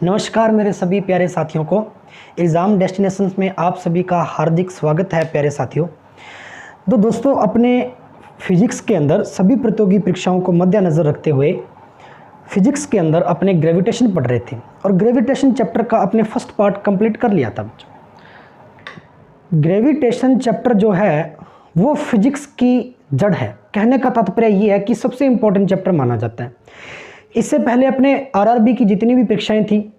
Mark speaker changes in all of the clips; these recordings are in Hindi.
Speaker 1: नमस्कार मेरे सभी प्यारे साथियों को एग्ज़ाम डेस्टिनेशंस में आप सभी का हार्दिक स्वागत है प्यारे साथियों। तो दोस्तों, अपने फिजिक्स के अंदर सभी प्रतियोगी परीक्षाओं को मद्देनज़र रखते हुए फिजिक्स के अंदर अपने ग्रेविटेशन पढ़ रहे थे और ग्रेविटेशन चैप्टर का अपने फर्स्ट पार्ट कंप्लीट कर लिया था बच्चों। ग्रेविटेशन चैप्टर जो है वो फिजिक्स की जड़ है। कहने का तात्पर्य ये है कि सबसे इम्पोर्टेंट चैप्टर माना जाता है। इससे पहले अपने आरआरबी की जितनी भी परीक्षाएं थी,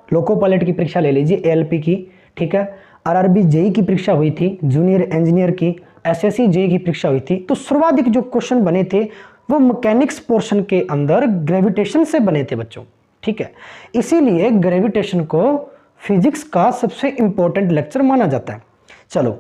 Speaker 1: लोको पायलट की परीक्षा ले लीजिए, एएलपी की, ठीक है, आरआरबी जेई की परीक्षा हुई थी, जूनियर इंजीनियर की, एसएससी जेई की परीक्षा हुई थी, तो सर्वाधिक जो क्वेश्चन बने थे वो मैकेनिक्स पोर्शन के अंदर ग्रेविटेशन से बने थे बच्चों, ठीक है। इसीलिए ग्रेविटेशन को फिजिक्स का सबसे इंपॉर्टेंट लेक्चर माना जाता है। चलो,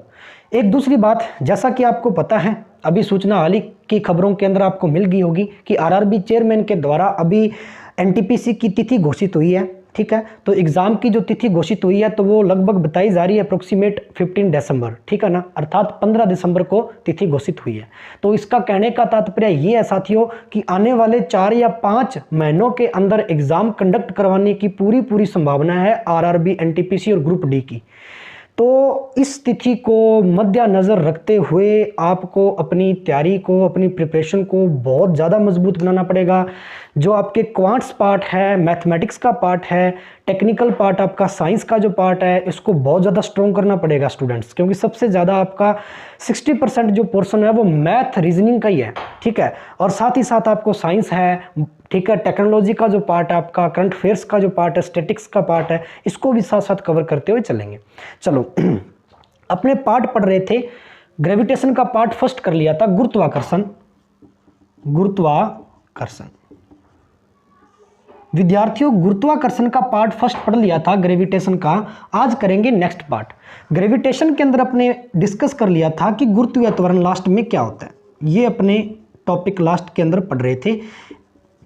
Speaker 1: एक दूसरी बात, जैसा कि आपको पता है, अभी सूचना हाल ही की खबरों के अंदर आपको मिल गई होगी कि आरआरबी चेयरमैन के द्वारा अभी एनटीपीसी की तिथि घोषित हुई है, ठीक है। तो एग्ज़ाम की जो तिथि घोषित हुई है तो वो लगभग बताई जा रही है अप्रोक्सीमेट 15 दिसंबर, ठीक है ना, अर्थात 15 दिसंबर को तिथि घोषित हुई है। तो इसका कहने का तात्पर्य ये है साथियों कि आने वाले 4 या 5 महीनों के अंदर एग्ज़ाम कंडक्ट करवाने की पूरी संभावना है आरआरबी, एनटीपीसी और ग्रुप डी की। तो इस तिथि को मद्देनज़र रखते हुए आपको अपनी तैयारी को, अपनी प्रिपरेशन को बहुत ज़्यादा मजबूत बनाना पड़ेगा। जो आपके क्वांट्स पार्ट है, मैथमेटिक्स का पार्ट है, टेक्निकल पार्ट आपका साइंस का जो पार्ट है, इसको बहुत ज़्यादा स्ट्रॉन्ग करना पड़ेगा स्टूडेंट्स, क्योंकि सबसे ज़्यादा आपका 60% जो पोर्शन है वो मैथ रीजनिंग का ही है, ठीक है। और साथ ही साथ आपको साइंस है, ठीक है, टेक्नोलॉजी का जो पार्ट है आपका, करंट अफेयर्स का जो पार्ट है, स्टैटिक्स का पार्ट है, इसको भी साथ साथ कवर करते हुए चलेंगे। चलो अपने पार्ट पढ़ रहे थे, ग्रेविटेशन का पार्ट फर्स्ट कर लिया था, गुरुत्वाकर्षण। विद्यार्थियों, गुरुत्वाकर्षण का पार्ट फर्स्ट पढ़ लिया था ग्रेविटेशन का। आज करेंगे नेक्स्ट पार्ट। ग्रेविटेशन के अंदर अपने डिस्कस कर लिया था कि गुरुत्वीय त्वरण लास्ट में क्या होता है, ये अपने टॉपिक लास्ट के अंदर पढ़ रहे थे।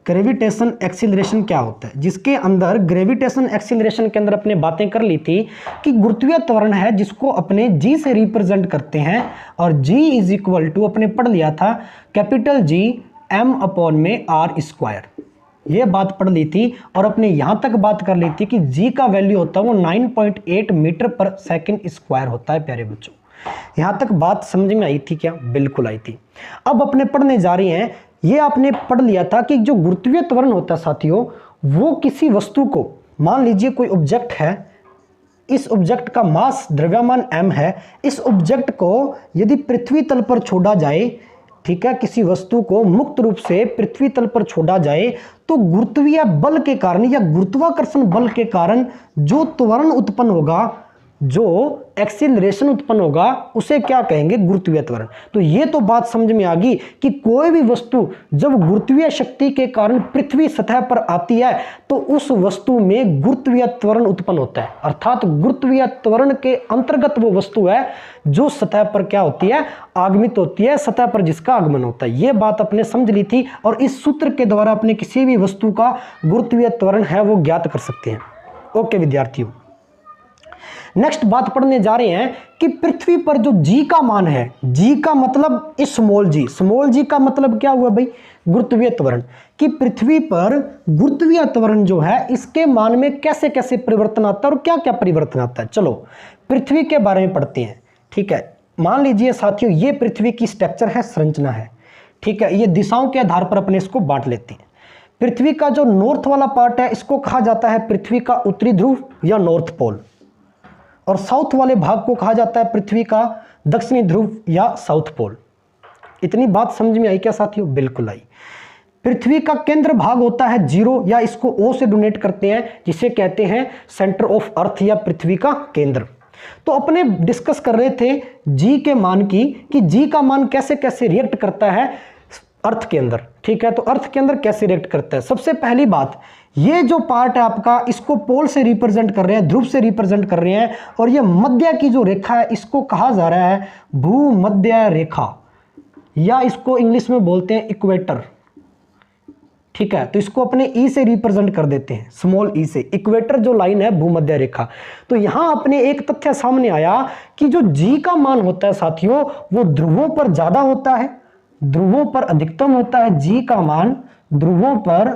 Speaker 1: ग्रेविटेशन एक्सीलरेशन क्या होता है, जिसके अंदर ग्रेविटेशन एक्सीलरेशन के अंदर अपने बातें कर ली थी कि गुरुत्वीय त्वरण है जिसको अपने जी से रिप्रेजेंट करते हैं, और जी इज इक्वल टू अपने पढ़ लिया था कैपिटल जी एम अपॉन में आर स्क्वायर। ये बात पढ़ ली थी और अपने यहाँ तक बात कर ली थी कि जी का वैल्यू होता है वो 9.8 मीटर पर सेकेंड स्क्वायर होता है। प्यारे बच्चों, यहाँ तक बात समझ में आई थी क्या? बिल्कुल आई थी। अब अपने पढ़ने जा रहे हैं, ये आपने पढ़ लिया था कि जो गुरुत्वीय त्वरण होता है साथियों, वो किसी वस्तु को, मान लीजिए कोई ऑब्जेक्ट है, इस ऑब्जेक्ट का मास द्रव्यमान m है, इस ऑब्जेक्ट को यदि पृथ्वी तल पर छोड़ा जाए, ठीक है, किसी वस्तु को मुक्त रूप से पृथ्वी तल पर छोड़ा जाए, तो गुरुत्वीय बल के कारण या गुरुत्वाकर्षण बल के कारण जो त्वरण उत्पन्न होगा, जो एक्सीलरेशन उत्पन्न होगा, उसे क्या कहेंगे? गुरुत्वीय त्वरण। तो ये तो बात समझ में आ गई कि कोई भी वस्तु जब गुरुत्वीय शक्ति के कारण पृथ्वी सतह पर आती है तो उस वस्तु में गुरुत्वीय त्वरण उत्पन्न होता है, अर्थात गुरुत्वीय त्वरण के अंतर्गत वो वस्तु है जो सतह पर क्या होती है? आगमित होती है, सतह पर जिसका आगमन होता है। ये बात अपने समझ ली थी और इस सूत्र के द्वारा अपने किसी भी वस्तु का गुरुत्वीय त्वरण है वो ज्ञात कर सकते हैं। ओके विद्यार्थियों, नेक्स्ट बात पढ़ने जा रहे हैं कि पृथ्वी पर जो जी का मान है, जी का मतलब स्मॉल जी का मतलब क्या हुआ भाई? गुरुत्वीय त्वरण। कि पृथ्वी पर गुरुत्वीय त्वरण जो है इसके मान में कैसे कैसे परिवर्तन आता है और क्या क्या परिवर्तन आता है। चलो पृथ्वी के बारे में पढ़ते हैं, ठीक है। मान लीजिए साथियों, ये पृथ्वी की स्ट्रक्चर है, संरचना है, ठीक है। ये दिशाओं के आधार पर अपने इसको बांट लेते हैं। पृथ्वी का जो नॉर्थ वाला पार्ट है इसको कहा जाता है पृथ्वी का उत्तरी ध्रुव या नॉर्थ पोल, और साउथ वाले भाग को कहा जाता है पृथ्वी का दक्षिणी ध्रुव या साउथ पोल। इतनी बात समझ में आई क्या साथियों? बिल्कुल आई। पृथ्वी का केंद्र भाग होता है 0, या इसको O से डोनेट करते हैं, जिसे कहते हैं सेंटर ऑफ अर्थ या पृथ्वी का केंद्र। तो अपने डिस्कस कर रहे थे जी के मान की, कि जी का मान कैसे कैसे रिएक्ट करता है अर्थ के अंदर, ठीक है। तो अर्थ के अंदर कैसे रिएक्ट करता है? सबसे पहली बात, ये जो पार्ट है आपका, इसको पोल से रिप्रेजेंट कर रहे हैं, ध्रुव से रिप्रेजेंट कर रहे हैं, और ये मध्य की जो रेखा है इसको कहा जा रहा है भूमध्य रेखा, या इसको इंग्लिश में बोलते हैं इक्वेटर, ठीक है। तो इसको अपने ई से रिप्रेजेंट कर देते हैं, स्मॉल ई से। इक्वेटर जो लाइन है भूमध्य रेखा। तो यहां अपने एक तथ्य सामने आया कि जो जी का मान होता है साथियों, वो ध्रुवों पर ज्यादा होता है, ध्रुवों पर अधिकतम होता है जी का मान, ध्रुवों पर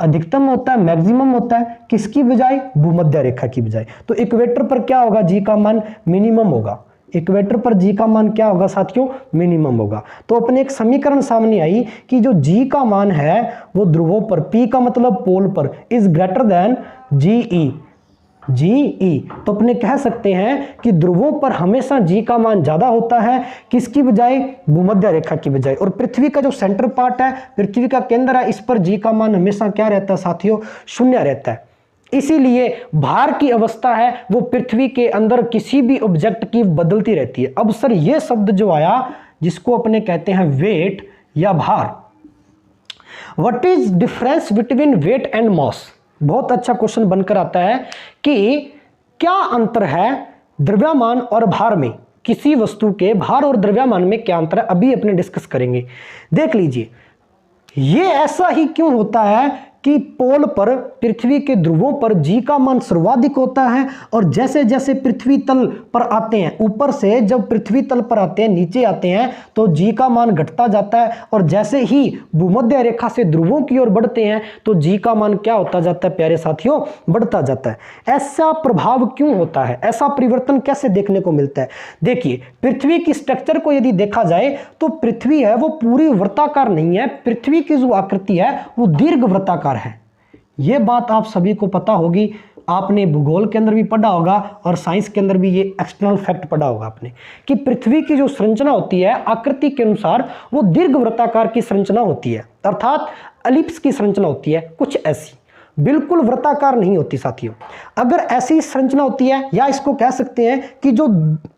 Speaker 1: अधिकतम होता है, मैक्सिमम होता है, किसकी बजाय? भूमध्य रेखा की बजाय। तो इक्वेटर पर क्या होगा? जी का मान मिनिमम होगा। इक्वेटर पर जी का मान क्या होगा साथियों? मिनिमम होगा। तो अपने एक समीकरण सामने आई कि जो जी का मान है वो ध्रुवों पर, पी का मतलब पोल पर, is greater than GE. GE तो अपने कह सकते हैं कि ध्रुवों पर हमेशा जी का मान ज्यादा होता है, किसकी बजाय? भूमध्य रेखा की बजाय। और पृथ्वी का जो सेंटर पार्ट है, पृथ्वी का केंद्र है, इस पर जी का मान हमेशा क्या रहता है साथियों? शून्य रहता है। इसीलिए भार की अवस्था है वो पृथ्वी के अंदर किसी भी ऑब्जेक्ट की बदलती रहती है। अब सर ये शब्द जो आया जिसको अपने कहते हैं वेट या भार, what is difference between weight and mass? बहुत अच्छा क्वेश्चन बनकर आता है कि क्या अंतर है द्रव्यमान और भार में? किसी वस्तु के भार और द्रव्यमान में क्या अंतर है, अभी अपने डिस्कस करेंगे। देख लीजिए, ये ऐसा ही क्यों होता है कि पोल पर, पृथ्वी के ध्रुवों पर जी का मान सर्वाधिक होता है, और जैसे जैसे पृथ्वी तल पर आते हैं, ऊपर से जब पृथ्वी तल पर आते हैं, नीचे आते हैं, तो जी का मान घटता जाता है, और जैसे ही भूमध्य रेखा से ध्रुवों की ओर बढ़ते हैं तो जी का मान क्या होता जाता है प्यारे साथियों? बढ़ता जाता है। ऐसा प्रभाव क्यों होता है? ऐसा परिवर्तन कैसे देखने को मिलता है? देखिए, पृथ्वी की स्ट्रक्चर को यदि देखा जाए तो पृथ्वी है वो पूरी वृत्ताकार नहीं है, पृथ्वी की जो आकृति है वो दीर्घ वृत्ताकार है। यह बात आप सभी को पता होगी, आपने भूगोल के अंदर भी पढ़ा होगा और साइंस के अंदर भी ये एक्सटर्नल फैक्ट पढ़ा होगा आपने, कि पृथ्वी की जो संरचना होती है आकृति के अनुसार वो दीर्घ वृत्ताकार की संरचना होती है, अर्थात एलिप्स की संरचना होती है, कुछ ऐसी, बिल्कुल वृत्ताकार नहीं होती साथियों। अगर ऐसी संरचना होती है, या इसको कह सकते हैं कि जो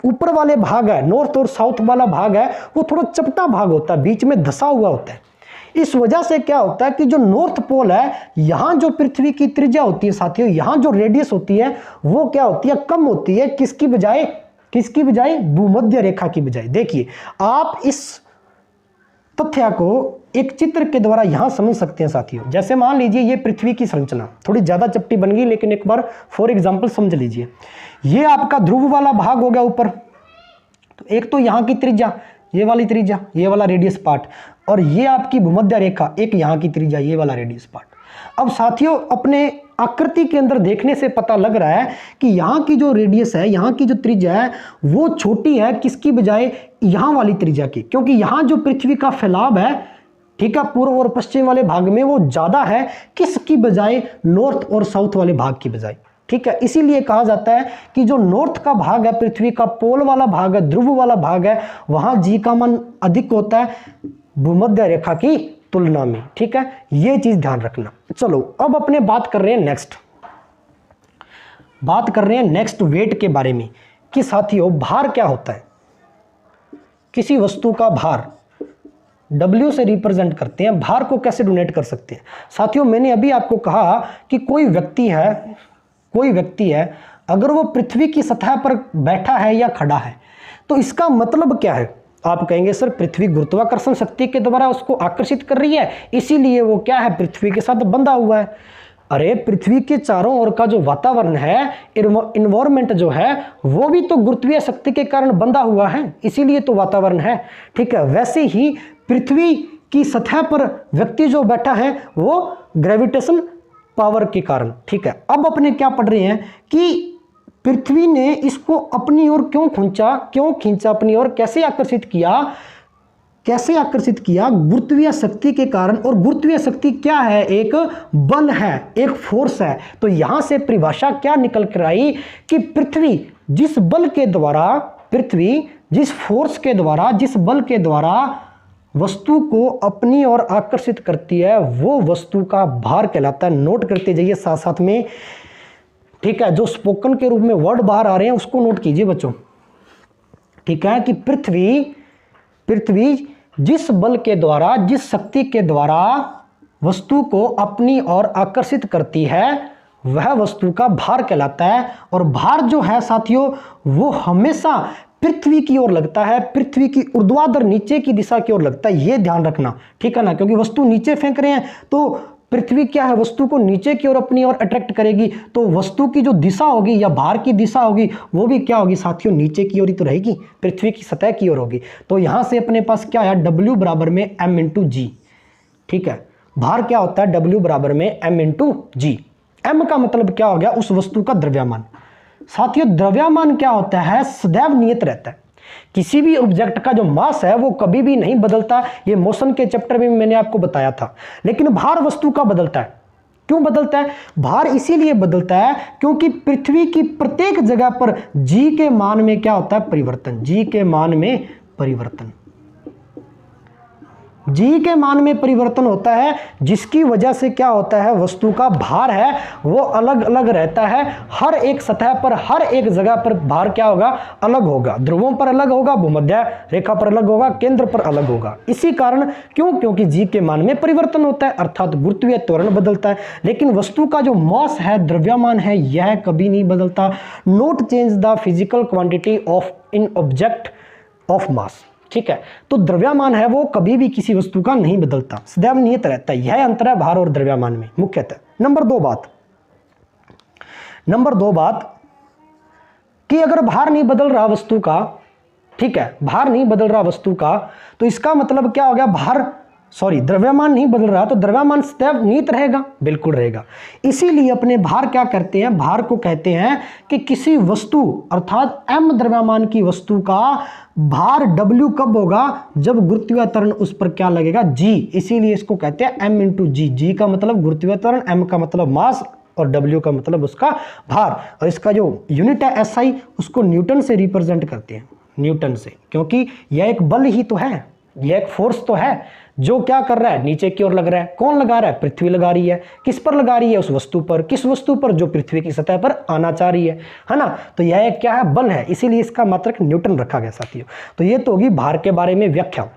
Speaker 1: ऊपर वाले भाग है, नॉर्थ और साउथ वाला भाग है, वो थोड़ा चपटा भाग होता है, बीच में धसा हुआ होता है। इस वजह से क्या होता है कि जो नॉर्थ पोल है, यहां जो पृथ्वी की त्रिज्या होती है साथियों, यहां जो रेडियस होती है वो क्या होती है? कम होती है। किसकी बजाय? किसकी बजाय? भूमध्य रेखा की बजाय। देखिए, आप इस तथ्य को एक चित्र के द्वारा यहां समझ सकते हैं साथियों। जैसे मान लीजिए ये पृथ्वी की संरचना थोड़ी ज्यादा चपटी बन गई, लेकिन एक बार फॉर एग्जांपल समझ लीजिए। ये आपका ध्रुव वाला भाग हो गया ऊपर, तो एक तो यहां की त्रिज्या, ये वाली त्रिज्या, ये वाला रेडियस पार्ट, और ये आपकी भूमध्य रेखा, एक यहाँ की त्रिज्या, ये वाला रेडियस पार्ट। अब साथियों, अपने आकृति के अंदर देखने से पता लग रहा है कि यहाँ की जो रेडियस है, यहाँ की जो त्रिज्या है वो छोटी है, किसकी बजाय? यहाँ वाली त्रिज्या की, क्योंकि यहाँ जो पृथ्वी का फैलाव है, ठीक है, पूर्व और पश्चिम वाले भाग में वो ज्यादा है, किसकी बजाय? नॉर्थ और साउथ वाले भाग की बजाय। ठीक है, इसीलिए कहा जाता है कि जो नॉर्थ का भाग है, पृथ्वी का पोल वाला भाग है, ध्रुव वाला भाग है, वहां जी का मान अधिक होता है भूमध्य रेखा की तुलना में। ठीक है, ये चीज ध्यान रखना। चलो अब अपने बात कर रहे हैं नेक्स्ट वेट के बारे में, कि साथियों भार क्या होता है? किसी वस्तु का भार W से रिप्रेजेंट करते हैं, भार को कैसे डोनेट कर सकते हैं? साथियों, मैंने अभी आपको कहा कि कोई व्यक्ति है, अगर वो पृथ्वी की सतह पर बैठा है या खड़ा है, तो इसका मतलब क्या है? आप कहेंगे सर पृथ्वी गुरुत्वाकर्षण शक्ति के द्वारा उसको आकर्षित कर रही है, इसीलिए वो क्या है? पृथ्वी के साथ बंधा हुआ है। अरे पृथ्वी के चारों ओर का जो वातावरण है, इन्वायरमेंट जो है, वो भी तो गुरुत्वीय शक्ति के कारण बंधा हुआ है, इसीलिए तो वातावरण है। ठीक है, वैसे ही पृथ्वी की सतह पर व्यक्ति जो बैठा है वो ग्रेविटेशन पावर के कारण। ठीक है, अब अपने क्या पढ़ रहे हैं कि पृथ्वी ने इसको अपनी ओर क्यों खींचा अपनी ओर, कैसे आकर्षित किया? गुरुत्वीय शक्ति के कारण। और गुरुत्वीय शक्ति क्या है? एक बल है, एक फोर्स है। तो यहां से परिभाषा क्या निकल कर आई कि पृथ्वी जिस बल के द्वारा वस्तु को अपनी ओर आकर्षित करती है, वो वस्तु का भार कहलाता है। नोट करते जाइए साथ साथ में। ठीक है, जो स्पोकन के रूप में वर्ड बाहर आ रहे हैं उसको नोट कीजिए बच्चों। ठीक है, कि पृथ्वी जिस बल के द्वारा, जिस शक्ति के द्वारा वस्तु को अपनी ओर आकर्षित करती है, वह वस्तु का भार कहलाता है। और भार जो है साथियों, वो हमेशा पृथ्वी की ओर लगता है, पृथ्वी की ऊर्ध्वाधर नीचे की दिशा की ओर लगता है। ये ध्यान रखना, ठीक है ना, क्योंकि वस्तु नीचे फेंक रहे हैं तो पृथ्वी क्या है? वस्तु को नीचे की ओर अपनी ओर अट्रैक्ट करेगी, तो वस्तु की जो दिशा होगी या भार की दिशा होगी वो भी क्या होगी साथियों? नीचे की ओर ही तो रहेगी, पृथ्वी की सतह की ओर होगी। तो यहां से अपने पास क्या है? W बराबर में m × G। ठीक है, भार क्या होता है, W बराबर में m इंटू जी। m का मतलब क्या हो गया, उस वस्तु का द्रव्यमान। साथियों द्रव्यमान क्या होता है, सदैव नियत रहता है। किसी भी ऑब्जेक्ट का जो मास है वो कभी भी नहीं बदलता, ये मोशन के चैप्टर में मैंने आपको बताया था। लेकिन भार वस्तु का बदलता है। क्यों बदलता है, भार इसीलिए बदलता है क्योंकि पृथ्वी की प्रत्येक जगह पर g के मान में क्या होता है, परिवर्तन। g के मान में परिवर्तन, g के मान में परिवर्तन होता है, जिसकी वजह से क्या होता है, वस्तु का भार है वो अलग अलग रहता है। हर एक सतह पर, हर एक जगह पर भार क्या होगा, अलग होगा। ध्रुवों पर अलग होगा, भूमध्य रेखा पर अलग होगा, केंद्र पर अलग होगा। इसी कारण क्यों, क्योंकि g के मान में परिवर्तन होता है, अर्थात गुरुत्वीय त्वरण बदलता है। लेकिन वस्तु का जो मास है, द्रव्यमान है, यह कभी नहीं बदलता। Not change the physical quantity of in object of mass. ठीक है, तो द्रव्यमान है वो कभी भी किसी वस्तु का नहीं बदलता, सदैव नियत रहता है। यह अंतर है भार और द्रव्यमान में मुख्यतः। नंबर दो बात कि अगर भार नहीं बदल रहा वस्तु का, ठीक है, भार नहीं बदल रहा वस्तु का, तो इसका मतलब क्या हो गया, द्रव्यमान नहीं बदल रहा, तो द्रव्यमान सदैव नियत रहेगा, बिल्कुल रहेगा। इसीलिए अपने भार क्या करते हैं, भार को कहते हैं कि किसी वस्तु अर्थात m द्रव्यमान की वस्तु का भार W कब होगा, जब गुरुत्वीय त्वरण उस पर क्या लगेगा, G। इसीलिए इसको कहते हैं m इंटू जी। G का मतलब गुरुत्वीय त्वरण, m का मतलब मास और W का मतलब उसका भार। और इसका जो यूनिट है SI, उसको न्यूटन से रिप्रेजेंट करते हैं, न्यूटन से, क्योंकि यह एक बल ही तो है, यह एक फोर्स तो है जो क्या कर रहा है, नीचे की ओर लग रहा है। कौन लगा रहा है, पृथ्वी लगा रही है। किस पर लगा रही है, उस वस्तु पर। किस वस्तु पर, जो पृथ्वी की सतह पर आना चाह रही है ना। तो यह एक क्या है, बल है, इसीलिए इसका मात्रक न्यूटन रखा गया साथियों। तो ये तो होगी भार के बारे में व्याख्या।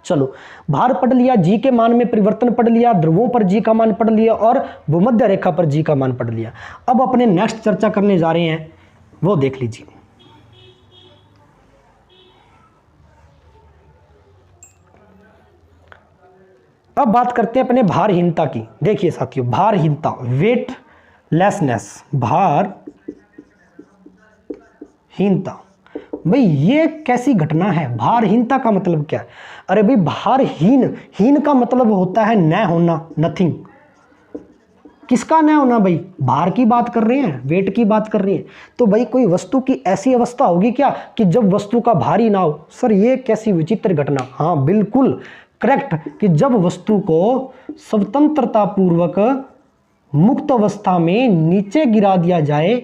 Speaker 1: चलो, भार पढ़ लिया, जी के मान में परिवर्तन पढ़ लिया, ध्रुवों पर जी का मान पढ़ लिया और भूमध्य रेखा पर जी का मान पढ़ लिया। अब अपने नेक्स्ट चर्चा करने जा रहे हैं, वो देख लीजिए। अब बात करते हैं अपने भारहीनता की। देखिए साथियों, भारहीनता, वेटलेसनेस, भारहीनता, भाई ये कैसी घटना है। भारहीनता का मतलब क्या है, अरे भाई भारहीन, हीन का मतलब होता है न होना, नथिंग। किसका न होना भाई, भार की बात कर रहे हैं, वेट की बात कर रहे हैं। तो भाई कोई वस्तु की ऐसी अवस्था होगी क्या कि जब वस्तु का भार ही ना हो। सर ये कैसी विचित्र घटना, हाँ बिल्कुल करेक्ट, कि जब वस्तु को स्वतंत्रता पूर्वक मुक्त अवस्था में नीचे गिरा दिया जाए,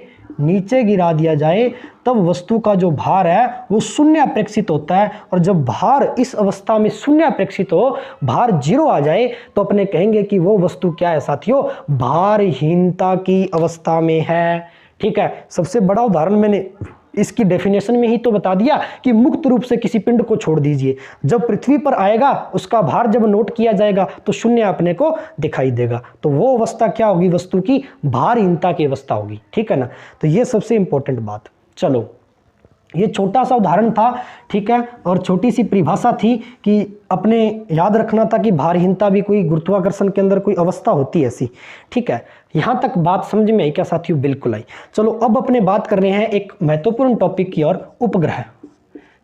Speaker 1: तब वस्तु का जो भार है वो शून्य अपेक्षित होता है। और जब भार इस अवस्था में शून्य अपेक्षित हो, भार 0 आ जाए, तो अपने कहेंगे कि वो वस्तु क्या है साथियों, भारहीनता की अवस्था में है। ठीक है, सबसे बड़ा उदाहरण मैंने इसकी डेफिनेशन में ही तो बता दिया कि मुक्त रूप से किसी पिंड को छोड़ दीजिए, जब पृथ्वी पर आएगा उसका भार जब नोट किया जाएगा तो शून्य अपने को दिखाई देगा। तो वो अवस्था क्या होगी, वस्तु की भारहीनता की अवस्था होगी। ठीक है ना, तो ये सबसे इंपॉर्टेंट बात। चलो, ये छोटा सा उदाहरण था, ठीक है, और छोटी सी परिभाषा थी कि अपने याद रखना था कि भारहीनता भी कोई गुरुत्वाकर्षण के अंदर कोई अवस्था होती है ऐसी। ठीक है, यहाँ तक बात समझ में आई क्या साथियों, बिल्कुल आई। चलो अब अपने बात कर रहे हैं एक महत्वपूर्ण टॉपिक की और, उपग्रह,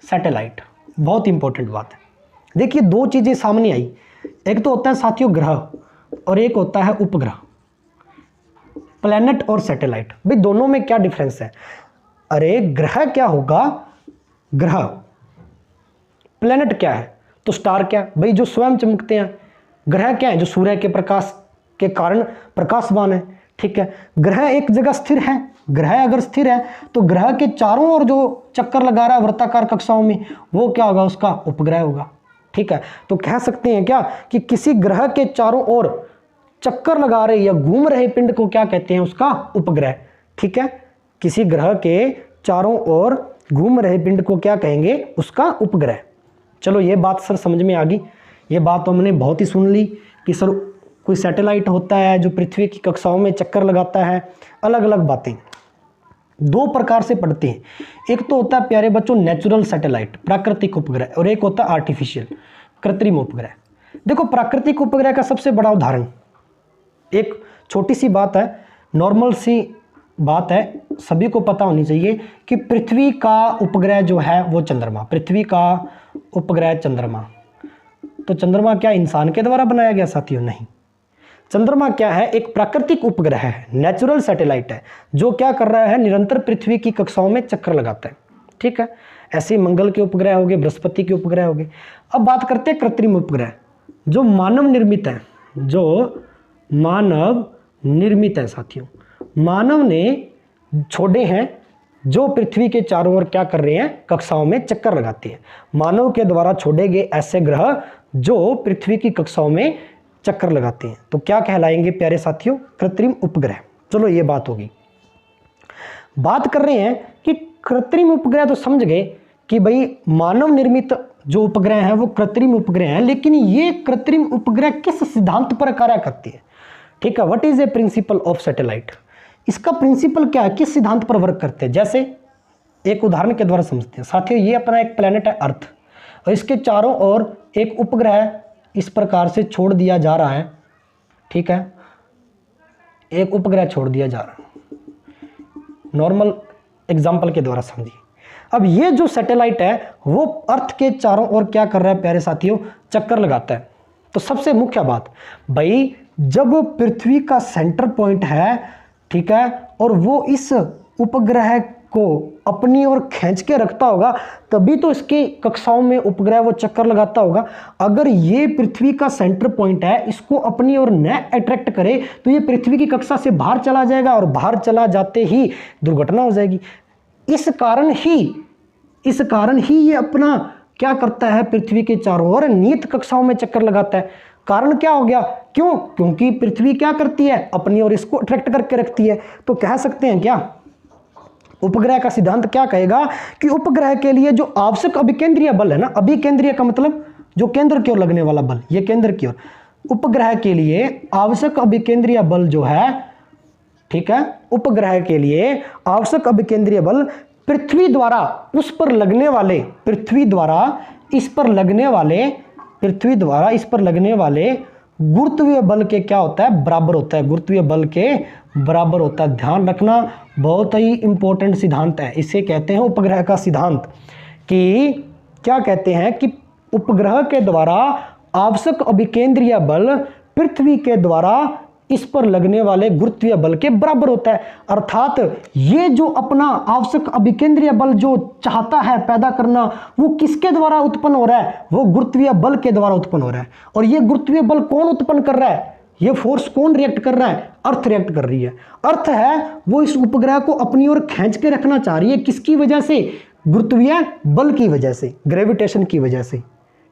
Speaker 1: सैटेलाइट, बहुत इंपॉर्टेंट बात है। देखिए दो चीज़ें सामने आई, एक तो होता है साथियों ग्रह और एक होता है उपग्रह, प्लैनेट और सैटेलाइट। भाई दोनों में क्या डिफरेंस है, अरे ग्रह क्या होगा, ग्रह, प्लैनेट क्या है, तो स्टार क्या, भाई जो स्वयं चमकते हैं। ग्रह क्या है, जो सूर्य के प्रकाश के कारण प्रकाशवान है। ठीक है, ग्रह एक जगह स्थिर है, ग्रह अगर स्थिर है तो ग्रह के चारों ओर जो चक्कर लगा रहा है वृत्ताकार कक्षाओं में, वो क्या होगा, उसका उपग्रह होगा। ठीक है, तो कह सकते हैं क्या कि किसी ग्रह के चारों ओर चक्कर लगा रहे या घूम रहे पिंड को क्या कहते हैं, उसका उपग्रह। ठीक है, किसी ग्रह के चारों ओर घूम रहे पिंड को क्या कहेंगे, उसका उपग्रह। चलो ये बात सर समझ में आ गई। ये बात तो हमने बहुत ही सुन ली कि सर कोई सैटेलाइट होता है जो पृथ्वी की कक्षाओं में चक्कर लगाता है। अलग अलग बातें दो प्रकार से पढ़ते हैं, एक तो होता है प्यारे बच्चों नेचुरल सैटेलाइट, प्राकृतिक उपग्रह, और एक होता है आर्टिफिशियल, कृत्रिम उपग्रह। देखो प्राकृतिक उपग्रह का सबसे बड़ा उदाहरण, एक छोटी सी बात है, नॉर्मल सी बात है, सभी को पता होनी चाहिए कि पृथ्वी का उपग्रह जो है वो चंद्रमा, पृथ्वी का उपग्रह चंद्रमा, तो चंद्रमा क्या इंसान के द्वारा बनाया गया साथियों? नहीं। चंद्रमा क्या है? एक प्राकृतिक उपग्रह है, नेचुरल सैटेलाइट है, जो क्या कर रहा है? निरंतर पृथ्वी की कक्षाओं में चक्कर लगाता है। ठीक है, ऐसे ही मंगल के उपग्रह हो गए, बृहस्पति के उपग्रह हो गए। अब बात करते हैं कृत्रिम उपग्रह, जो मानव निर्मित है, जो मानव निर्मित है साथियों। मानव ने छोड़े हैं, जो पृथ्वी के चारों ओर क्या कर रहे हैं? कक्षाओं में चक्कर लगाते हैं। मानव के द्वारा छोड़े गए ऐसे ग्रह जो पृथ्वी की कक्षाओं में चक्कर लगाते हैं, तो क्या कहलाएंगे प्यारे साथियों? कृत्रिम उपग्रह। चलो ये बात होगी। बात कर रहे हैं कि कृत्रिम उपग्रह तो समझ गए कि भाई मानव निर्मित जो उपग्रह हैं वो कृत्रिम उपग्रह हैं, लेकिन ये कृत्रिम उपग्रह किस सिद्धांत पर कार्य करती है? ठीक है, what is a principle of satellite? इसका प्रिंसिपल क्या है? किस सिद्धांत पर वर्क करते हैं? जैसे एक उदाहरण के द्वारा समझते हैं साथियों। ये अपना एक प्लेनेट है अर्थ, और इसके चारों ओर एक उपग्रह इस प्रकार से छोड़ दिया जा रहा है। ठीक है, एक उपग्रह छोड़ दिया जा रहा है, नॉर्मल एग्जाम्पल के द्वारा समझिए। अब ये जो सैटेलाइट है वो अर्थ के चारों ओर क्या कर रहा है प्यारे साथियों? चक्कर लगाता है। तो सबसे मुख्य बात भाई, जब पृथ्वी का सेंटर पॉइंट है, ठीक है, और वो इस उपग्रह को अपनी ओर खींच के रखता होगा, तभी तो इसकी कक्षाओं में उपग्रह वो चक्कर लगाता होगा। अगर ये पृथ्वी का सेंटर पॉइंट है, इसको अपनी ओर न अट्रैक्ट करे तो ये पृथ्वी की कक्षा से बाहर चला जाएगा, और बाहर चला जाते ही दुर्घटना हो जाएगी। इस कारण ही ये अपना क्या करता है? पृथ्वी के चारों ओर नियत कक्षाओं में चक्कर लगाता है। कारण क्या हो गया? क्यों? क्योंकि पृथ्वी क्या करती है? अपनी ओर इसको अट्रैक्ट करके रखती है। तो कह सकते हैं क्या, उपग्रह का सिद्धांत क्या कहेगा कि उपग्रह के लिए जो आवश्यक अभिकेंद्रीय बल है ना, अभिकेंद्रीय का मतलब जो केंद्र की ओर लगने वाला बल, ये केंद्र की ओर, उपग्रह के लिए आवश्यक अभिकेंद्रीय बल जो है, ठीक है, उपग्रह के लिए आवश्यक अभिकेंद्रीय बल पृथ्वी द्वारा उस पर लगने वाले, पृथ्वी द्वारा इस पर लगने वाले गुरुत्वीय बल के क्या होता है? बराबर होता है। गुरुत्वीय बल के बराबर होता है। ध्यान रखना, बहुत ही इंपॉर्टेंट सिद्धांत है। इसे कहते हैं उपग्रह का सिद्धांत। कि क्या कहते हैं कि उपग्रह के द्वारा आवश्यक अभिकेंद्रीय बल पृथ्वी के द्वारा इस पर लगने वाले गुरुत्वीय बल के बराबर होता है। अर्थात ये जो अपना आवश्यक अभिकेंद्रीय बल जो चाहता है पैदा करना, वो किसके द्वारा उत्पन्न हो रहा है? वो गुरुत्वीय बल के द्वारा उत्पन्न हो रहा है। और ये गुरुत्वीय बल कौन उत्पन्न कर रहा है? ये फोर्स कौन रिएक्ट कर रहा है? अर्थ रिएक्ट कर रही है। अर्थ है वो इस उपग्रह को अपनी ओर खींच के रखना चाह रही है। किसकी वजह से? गुरुत्वीय बल की वजह से, ग्रेविटेशन की वजह से।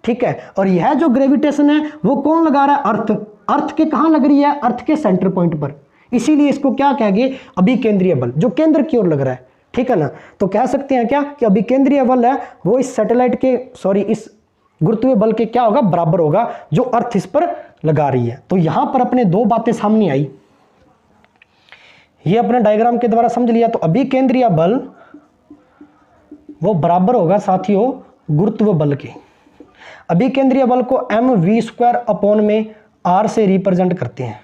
Speaker 1: ठीक है, और यह जो ग्रेविटेशन है वो कौन लगा रहा है? अर्थ। अर्थ के कहां लग रही है? अर्थ के सेंटर पॉइंट पर। इसीलिए इसको क्या कहेंगे? अभिकेंद्रीय बल, जो केंद्र की ओर लग रहा है। ठीक है ना, तो कह सकते हैं क्या कि अभिकेंद्रीय बल है वो इस सैटेलाइट के, इस गुरुत्वीय बल के क्या होगा? बराबर होगा, जो अर्थ इस पर लगा रही है। तो यहां पर अपने दो बातें सामने आई, ये अपने डायग्राम के द्वारा समझ लिया। तो अभिकेंद्रीय बल वो बराबर होगा साथियों गुरुत्व बल के। अभिकेंद्रीय बल को mv² अपॉन में r से रिप्रेजेंट करते हैं।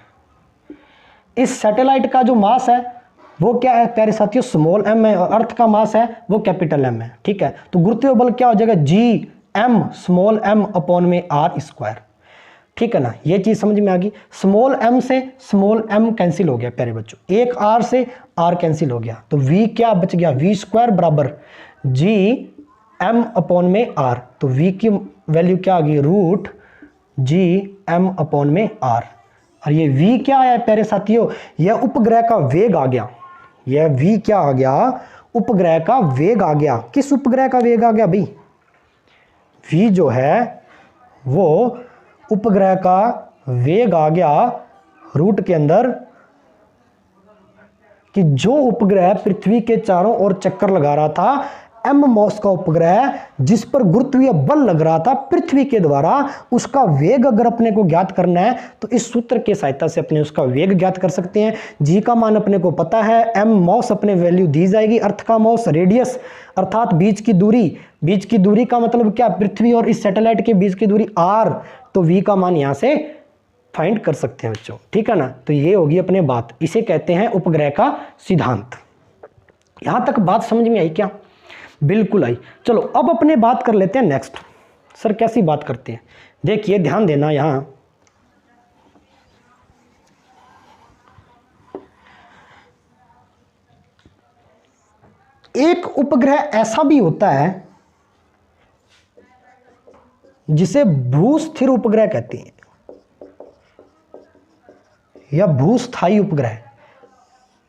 Speaker 1: इस सैटेलाइट का जो मास है वो क्या है प्यारे साथियों? स्मॉल m है, और अर्थ का मास है वो कैपिटल M है। ठीक है, तो गुरुत्वीय बल क्या हो जाएगा? Gm स्मॉल m अपॉन में r²। ठीक है ना, ये चीज समझ में आ गई। स्मॉल m से स्मॉल m कैंसिल हो गया प्यारे बच्चों, एक r से r कैंसिल हो गया, तो v क्या बच गया? v² बराबर Gm अपॉन में r। तो v की वैल्यू क्या आ गई? √Gm अपॉन में r। और ये v क्या आया प्यारे साथियों? यह उपग्रह का वेग आ गया। यह v क्या आ गया? उपग्रह का वेग आ गया। किस उपग्रह का वेग आ गया भाई? v जो है वो उपग्रह का वेग आ गया रूट के अंदर, कि जो उपग्रह पृथ्वी के चारों ओर चक्कर लगा रहा था, m मॉस का उपग्रह जिस पर गुरुत्वीय बल लग रहा था पृथ्वी के द्वारा, उसका वेग अगर अपने को ज्ञात करना है तो इस सूत्र की सहायता से अपने उसका वेग ज्ञात कर सकते हैं। g का मान अपने को पता है, m मॉस अपने वैल्यू दी जाएगी, अर्थ का मॉस रेडियस अर्थात बीच की दूरी, बीच की दूरी का मतलब क्या? पृथ्वी और इस सैटेलाइट के बीच की दूरी r, तो v का मान यहां से फाइंड कर सकते हैं बच्चों। ठीक है ना, तो ये होगी अपने बात, इसे कहते हैं उपग्रह का सिद्धांत। यहां तक बात समझ में आई क्या? बिल्कुल आई। चलो अब अपने बात कर लेते हैं नेक्स्ट। सर कैसी बात करते हैं? देखिए ध्यान देना, यहाँ एक उपग्रह ऐसा भी होता है जिसे भूस्थिर उपग्रह कहते हैं या भूस्थायी उपग्रह।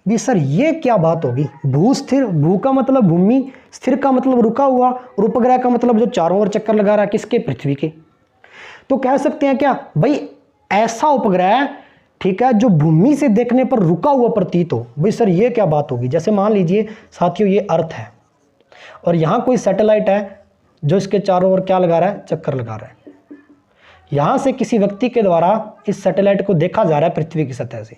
Speaker 1: भी सर ये क्या बात होगी? भूस्थिर, भू का मतलब भूमि, स्थिर का मतलब रुका हुआ, और उपग्रह का मतलब जो चारों ओर चक्कर लगा रहा है, किसके? पृथ्वी के। तो कह सकते हैं क्या भाई ऐसा उपग्रह, ठीक है, जो भूमि से देखने पर रुका हुआ प्रतीत हो। भाई सर ये क्या बात होगी? जैसे मान लीजिए साथियों ये अर्थ है और यहाँ कोई सैटेलाइट है जो इसके चारों ओर क्या लगा रहा है? चक्कर लगा रहा है। यहाँ से किसी व्यक्ति के द्वारा इस सैटेलाइट को देखा जा रहा है पृथ्वी की सतह से,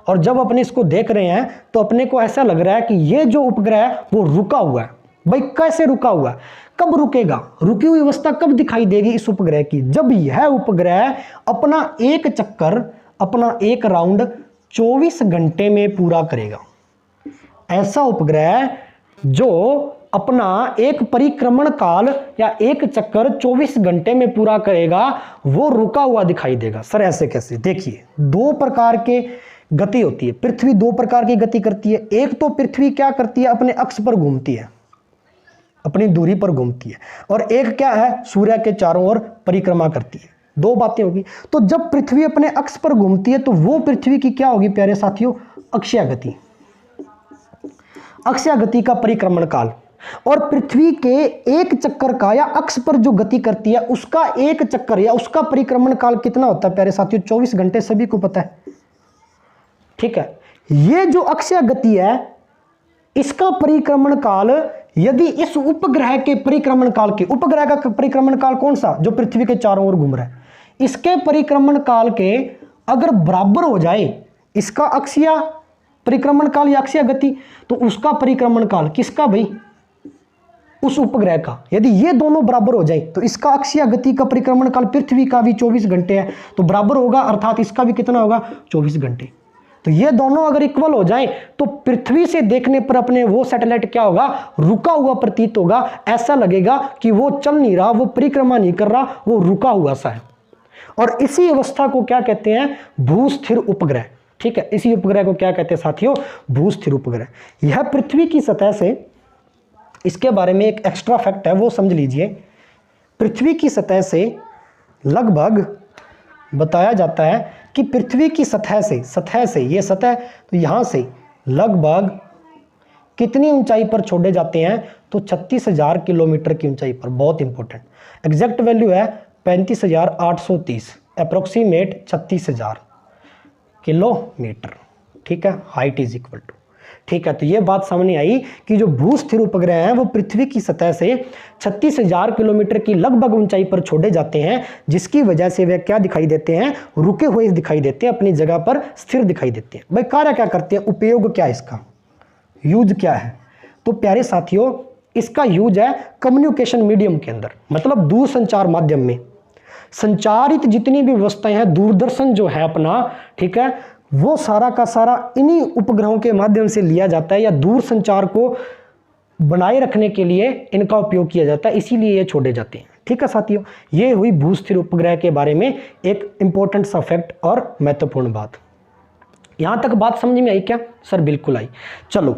Speaker 1: और जब अपने इसको देख रहे हैं तो अपने को ऐसा लग रहा है कि ये जो उपग्रह है वो रुका हुआ है। भाई कैसे रुका हुआ है? कब रुकेगा? रुकी हुई अवस्था कब दिखाई देगी इस उपग्रह की? जब यह उपग्रह अपना एक चक्कर, अपना एक राउंड 24 घंटे में पूरा करेगा। ऐसा उपग्रह जो अपना एक परिक्रमण काल या एक चक्कर 24 घंटे में पूरा करेगा, वो रुका हुआ दिखाई देगा। सर ऐसे कैसे? देखिए दो प्रकार के गति होती है। पृथ्वी दो प्रकार की गति करती है। एक तो पृथ्वी क्या करती है? अपने अक्ष पर घूमती है, अपनी दूरी पर घूमती है, और एक क्या है? सूर्य के चारों ओर परिक्रमा करती है। दो बातें होगी। तो जब पृथ्वी अपने अक्ष पर घूमती है तो वो पृथ्वी की क्या होगी प्यारे साथियों? अक्षीय गति। अक्षीय गति का परिक्रमण काल। और पृथ्वी के एक चक्कर का या अक्ष पर जो गति करती है उसका एक चक्कर या उसका परिक्रमण काल कितना होता है प्यारे साथियों? 24 घंटे, सभी को पता है। ठीक है, ये जो अक्षीय गति है इसका परिक्रमण काल, यदि इस उपग्रह के परिक्रमण काल के, उपग्रह का परिक्रमण काल कौन सा? जो पृथ्वी के चारों ओर घूम रहा है, इसके परिक्रमण काल के अगर बराबर हो जाए इसका अक्षीय परिक्रमण काल या अक्षीय गति, तो उसका परिक्रमण काल किसका भाई? उस उपग्रह का। यदि ये दोनों बराबर हो जाए तो इसका अक्षीय गति का परिक्रमण काल पृथ्वी का भी 24 घंटे है, तो बराबर होगा, अर्थात इसका भी कितना होगा? 24 घंटे। तो ये दोनों अगर इक्वल हो जाए तो पृथ्वी से देखने पर अपने वो सैटेलाइट क्या होगा? रुका हुआ प्रतीत होगा। ऐसा लगेगा कि वो चल नहीं रहा, वो परिक्रमा नहीं कर रहा, वो रुका हुआ सा है। और इसी अवस्था को क्या कहते हैं? भूस्थिर उपग्रह। ठीक है, इसी उपग्रह को क्या कहते हैं साथियों? भूस्थिर उपग्रह। यह पृथ्वी की सतह से, इसके बारे में एक एक्स्ट्रा फैक्ट है वो समझ लीजिए। पृथ्वी की सतह से लगभग बताया जाता है कि पृथ्वी की सतह से ये सतह, तो यहाँ से लगभग कितनी ऊंचाई पर छोड़े जाते हैं? तो 36,000 किलोमीटर की ऊंचाई पर। बहुत इंपॉर्टेंट, एग्जैक्ट वैल्यू है 35,830, अप्रोक्सीमेट 36,000 किलोमीटर। ठीक है, हाइट इज इक्वल टू। ठीक है, तो ये बात सामने आई कि जो भूस्थिर उपग्रह हैं वो पृथ्वी की सतह से 36,000 किलोमीटर की लगभग ऊंचाई पर छोड़े जाते हैं, जिसकी वजह से वे क्या दिखाई देते हैं? रुके हुए दिखाई देते हैं, अपनी जगह पर स्थिर दिखाई देते हैं। भाई कार्य क्या करते हैं? उपयोग क्या है इसका? यूज क्या है? तो प्यारे साथियों इसका यूज है कम्युनिकेशन मीडियम के अंदर, मतलब दूरसंचार माध्यम में संचारित जितनी भी व्यवस्थाएं हैं, दूरदर्शन जो है अपना, ठीक है, वो सारा का सारा इन्हीं उपग्रहों के माध्यम से लिया जाता है, या दूर संचार को बनाए रखने के लिए इनका उपयोग किया जाता है, इसीलिए ये छोड़े जाते हैं। ठीक है साथियों, ये हुई भूस्थिर उपग्रह के बारे में एक इंपॉर्टेंट सा फैक्ट और महत्वपूर्ण बात। यहां तक बात समझ में आई क्या? सर बिल्कुल आई। चलो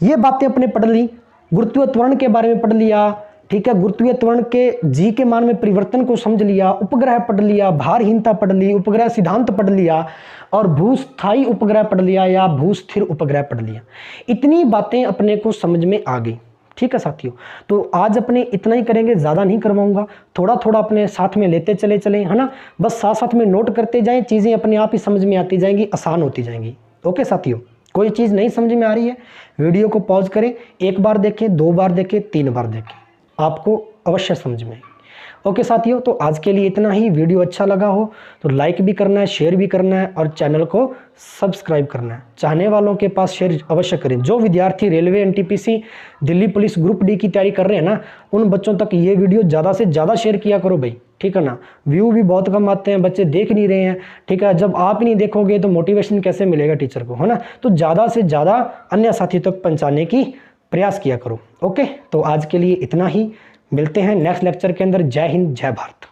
Speaker 1: ये बातें अपने पढ़ ली, गुरुत्वीय त्वरण के बारे में पढ़ लिया, ठीक है, गुरुत्वीय त्वरण के जी के मान में परिवर्तन को समझ लिया, उपग्रह पढ़ लिया, भारहीनता पढ़ ली, उपग्रह सिद्धांत पढ़ लिया, और भूस्थायी उपग्रह पढ़ लिया या भूस्थिर उपग्रह पढ़ लिया। इतनी बातें अपने को समझ में आ गई। ठीक है साथियों, तो आज अपने इतना ही करेंगे, ज़्यादा नहीं करवाऊंगा, थोड़ा थोड़ा अपने साथ में लेते चले है ना, बस साथ साथ में नोट करते जाएं, चीज़ें अपने आप ही समझ में आती जाएंगी, आसान होती जाएंगी। ओके साथियों, कोई चीज़ नहीं समझ में आ रही है, वीडियो को पॉज करें, एक बार देखें, 2 बार देखें, 3 बार देखें, आपको अवश्य समझ में आएगी। ओके साथियों, तो आज के लिए इतना ही। वीडियो अच्छा लगा हो तो लाइक भी करना है, शेयर भी करना है, और चैनल को सब्सक्राइब करना है। चाहने वालों के पास शेयर अवश्य करें। जो विद्यार्थी railway, NTPC, Delhi police group D की तैयारी कर रहे हैं ना, उन बच्चों तक ये वीडियो ज़्यादा से ज़्यादा शेयर किया करो भाई। ठीक है ना, व्यू भी बहुत कम आते हैं, बच्चे देख नहीं रहे हैं। ठीक है, जब आप नहीं देखोगे तो मोटिवेशन कैसे मिलेगा टीचर को, है ना। तो ज़्यादा से ज़्यादा अन्य साथी तक पहुँचाने की प्रयास किया करो। ओके, तो आज के लिए इतना ही। मिलते हैं नेक्स्ट लेक्चर के अंदर। जय हिंद, जय भारत।